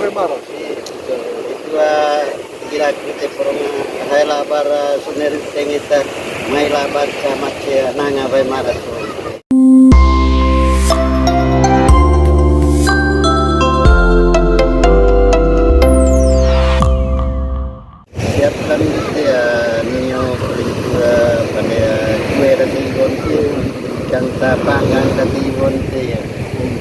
Ave Maras. Itu gila kita porong hai labar suneri tengita mai labar sama cia nanga Ave Maras. Siapkan dia nio pelipura pada kue dan bonti jangka pangan tadi bonti ya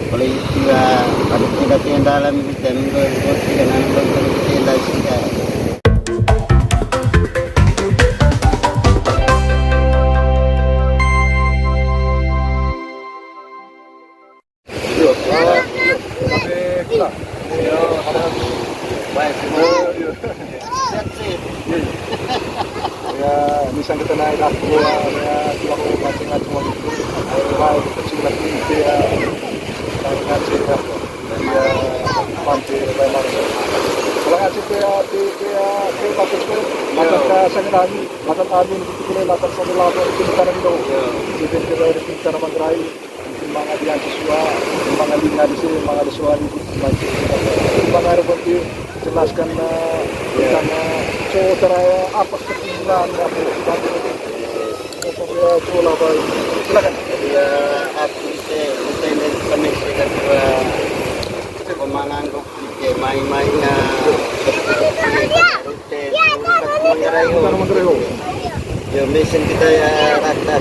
pelipura ada tidak yang dalam kita bonti dengan bonti lagi ya. Ya, misalnya kita naik aku ya, kita mau macam-macam itu, baik kecil lagi dia, ngaji ya, dia pantai lebar. Kalau ngaji dia bagus tu, macam saya lagi, macam tadi itu boleh lakukan satu lawan itu bukan itu. Jadi kita ada cara menggerai, mana dia siswa, mana dia di sini, mana ada suara itu, mana ada nanti jelaskan karena saudara apa kesimpulan apa coba baik silakan Ya aku ini koneksi kedua pemangan ke main-mainnya ya mesin kita ya rata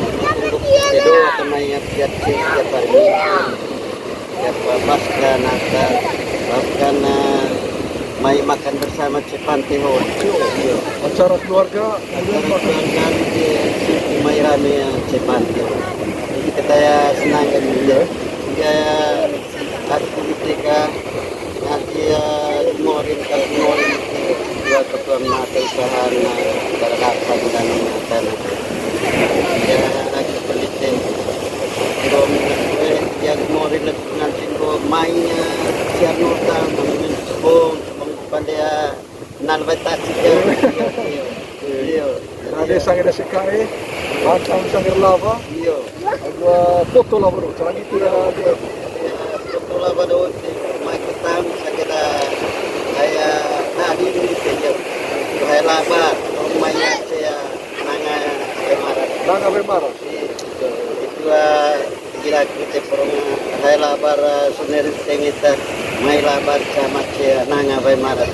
untuk itu temannya tiap hari ya pasca Natal bahkan mai makan bersama Cepante Hall. Acara keluarga di mai rame Cepante. Jadi kita ya senang kan ya. Ya aktivitas nanti ya morin dua ketua menata usaha berlaku dan menata. Ya lagi penelitian. Kalau ya morin nanti mainnya siar nota mengenai pada nalbatasi ada sangat sekai macam sangat lava ada foto lava tu lagi tu ada foto lava tu mai ketam sakita saya tadi di sini hai lava mai saya nanga bemara itu gila kita porong hai lava suneri tengita mai labar sama cia nanga Ave Maras.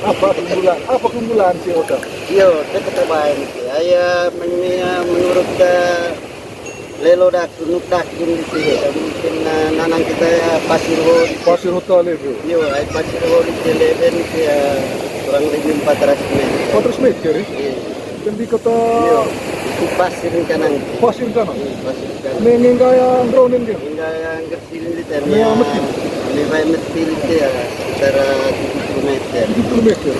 apa keunggulan si Oka? Yo, kita baik. Ayah menurut lelo dak nutak ini mungkin nanang kita ya pasir hotel itu. Yo, pasir hol di leven kurang lebih 400 meter. 400 meter? Dan di kota itu pasir kanan. Pasir kanan. Pasir kanan. Hingga yang drone ini. Hingga yang kecil itu ya. Lebih metil itu ya sekitar 70 meter. 70 meter.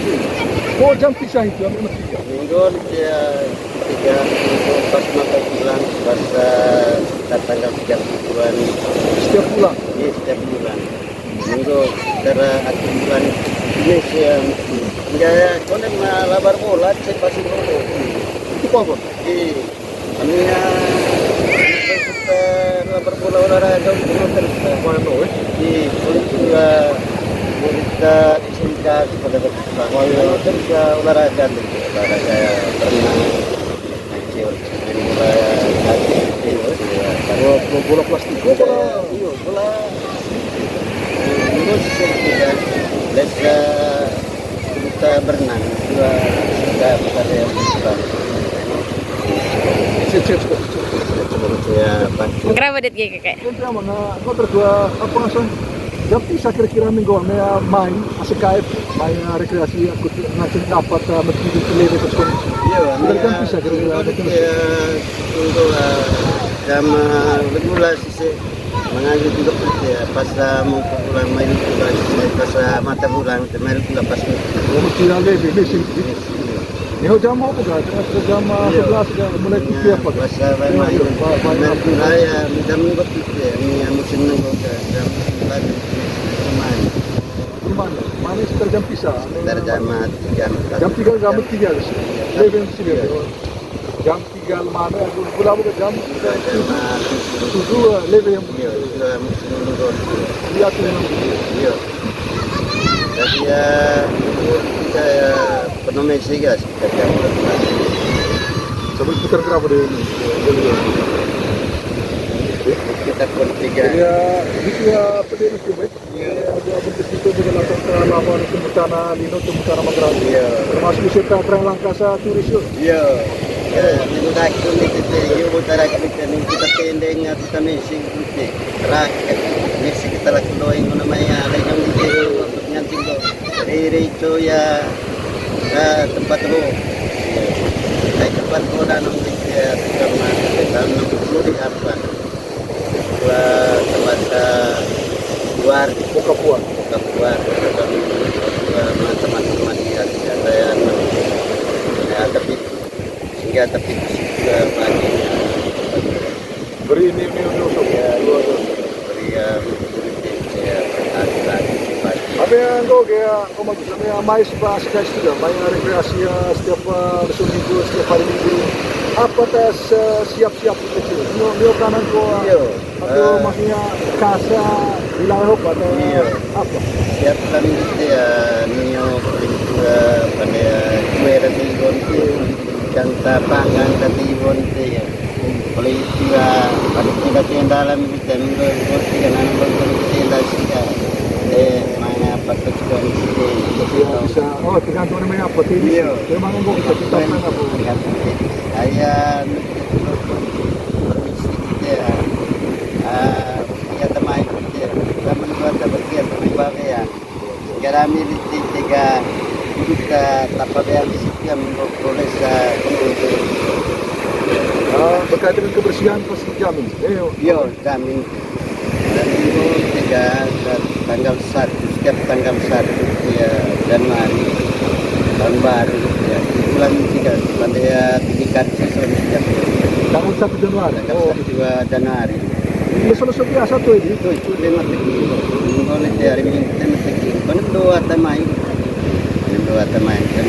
Oh jam pisah itu ambil metil. Minggu dia 3 pas mata bulan pas tanggal 30-an. Setiap bulan? Iya setiap bulan. Minggu secara akhir bulan Indonesia. Ya konen labar bola cek pasir bola. Itu apa? Iya. Kami labar bola olahraga untuk terus. Di juga kita disingkat kepada kita terus olahraga berenang kecil bola plastik bola terus kita kita berenang juga pada yang Kenapa dit kayak? Kita mana? Kau terdua apa ngasih? Jadi saya kira-kira minggu ini main asik kaif, main rekreasi aku nanti dapat meski di televisi tersebut. Iya, kan bisa kira-kira. Untuk jam bermula sih mengalir juga ya pas mau pulang main juga pas mata bulan kemarin juga pas. Mesti lebih mesin. Ini jam apa kan? Jam 11 mulai TV apa? Bahasa main. Saya jam berapa ya? Ini musim nunggu jam 9 main. Gimana? Mana sekitar jam pisah? Sekitar jam 3. Jam 3 jam 3 sih. Lebih sini. Jam 3 mana? Gula buka jam 7 lebih yang. Iya, musim nunggu. Lihat ini. Iya. Jadi kita penomesi guys kita jam Sampai putar berapa deh ini? kita pun tiga. Jadi itu apa dia mesti baik? Ada bentuk itu dengan latar lawan Tembutana Lino Tembutana Magelang. Iya. Termasuk wisata Terang Langkasa turis yuk. Iya. Minggu aku ni kita utara kita pendeng kita mesi kita rakyat mesi kita lagi doing namanya ada yang itu nyanting do dari itu ya tempat tu dari tempat tu dan ya karena kita perlu di apa tempat luar Buka puan. teman-teman dia saya tapi sehingga tapi bagi Beri ini untuk ya beri saya lagi apa yang kau kayak kau maksud apa yang mais bahas guys juga banyak rekreasi setiap besok minggu setiap hari minggu apa tes siap-siap kecil nio kanan kau atau maksudnya kasa wilayah atau apa siap kami kita ya nio pada kue dan gonti kanta pangan tadi gonti ya oleh itu pada kita dalam kita minggu gonti kan anak kita kita mana pakai juga bisa tergantung namanya apa ini memang kau kita apa ayah kita ya teman kita teman kita berkian berbagai ya kami di tiga kita tanpa yang sekian boleh berkaitan dengan kebersihan pasti jamin yo jamin dan itu tanggal 1 setiap tanggal 1 ya Januari tahun baru ya bulan 3 pada ya tingkat sesuai setiap tanggal 1 Januari tanggal 2 Januari solusi biasa tuh ini itu lima tinggi boleh dari minggu tinggi penuh dua temai kan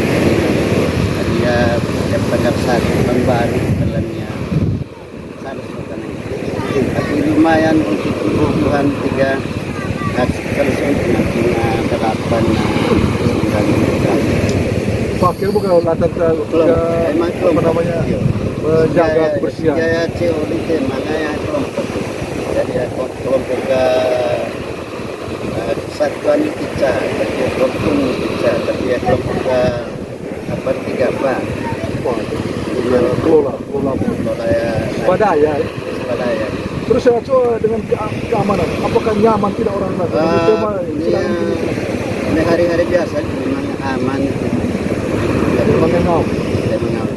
dia setiap tanggal 1 tahun baru bulannya harus tapi lumayan untuk kebutuhan 3 kalau saya 8 Fakir bukan latar emang apa namanya menjaga kebersihan. Ya COD makanya kelompok. Jadi kelompok kesatuan kita, rukun kita, tapi ya kelompok apa 3 apa? Kelola ya. Swadaya. Terus saya coba dengan keamanan, apakah nyaman tidak orang ini hari-hari biasa memang aman. Mengenal.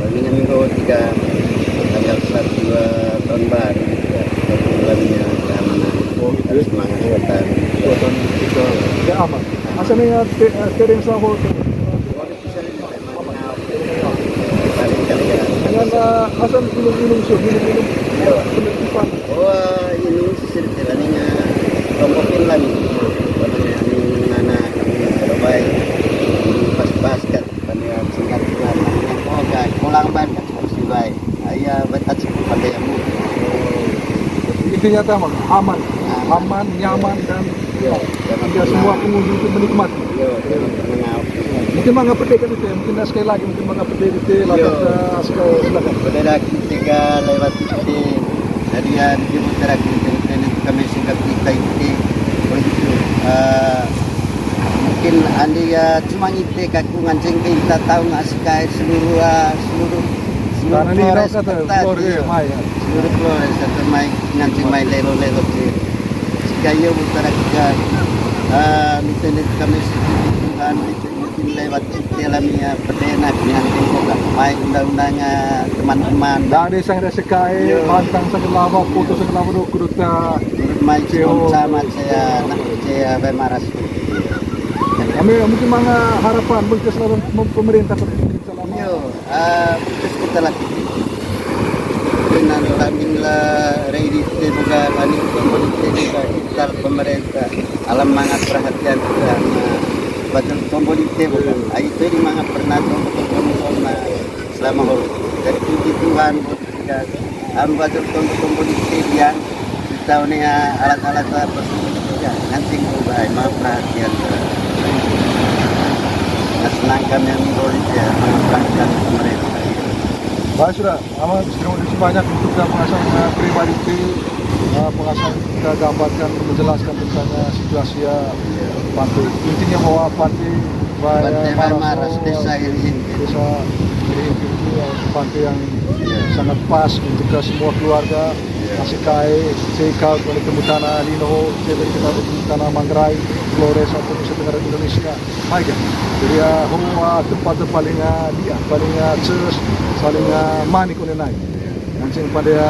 Minggu 3 tanggal 1 tahun baru bulannya keamanan. Semangat kita aman. Asalnya tereng sahur. Dengan asal minum penertiban. Ini silsilahnya rompokin lagi. Anak terbaik pas kan pada singkat pulang banyak harus baik. Ayah betat pada yang intinya aman, nyaman dan tidak semua pengunjung itu menikmati. Mungkin mangga perdeka itu, mungkin sekali lagi mungkin mangga perdeka itu silakan. Berdeka tiga lewat itu, hadiah di utara kita kami singkat kita itu, mungkin anda ya cuma itu kaku ngancing kita tahu ngasih kaya seluruh Flores seluruh Flores atau main ngancing main lelo sih. Jika ia utara kita mungkin kami Tuhan mungkin lewat dalamnya perdana ngancing juga main undang-undangnya teman-teman. Dari saya sekai pantang segelama foto segelama dokuta main sama saya bemaras. Kami mungkin mana harapan berkeseluruhan pemerintah selama terus kita lagi dengan alhamdulillah ready juga kami pemerintah juga kita pemerintah alam mangat perhatian juga betul pemerintah bukan itu di mana pernah betul selama dari puji Tuhan juga betul pemerintah yang tahun ini alat-alat apa nanti mau perhatian senangkan yang ya menyenangkan pemerintah. Baik sudah, amat terima kasih banyak untuk pengasahan pribadi itu, pengasahan kita gambarkan menjelaskan tentang situasi pantai. Intinya bahwa pantai Pantai Maras desa ini. desa ini pantai yang sangat pas untuk semua keluarga. Asikai, Seikau, dari Kebutana, Lino, dari Kebutana Manggarai, Flores, atau Nusa Tenggara Indonesia. Baik ya. Jadi tempat paling cerdas, paling manik naik. Nanti pada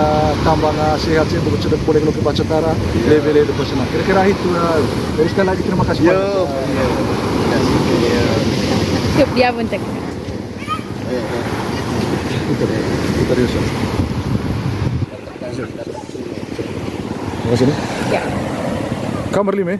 tambang sehat sih untuk cedek boleh kalau kebaca tara, level itu pasal. Kira-kira itu. Jadi sekali lagi terima kasih banyak. Cukup dia pun cek. Itu Yusuf. Terima kasih. Ya. Kamar 5.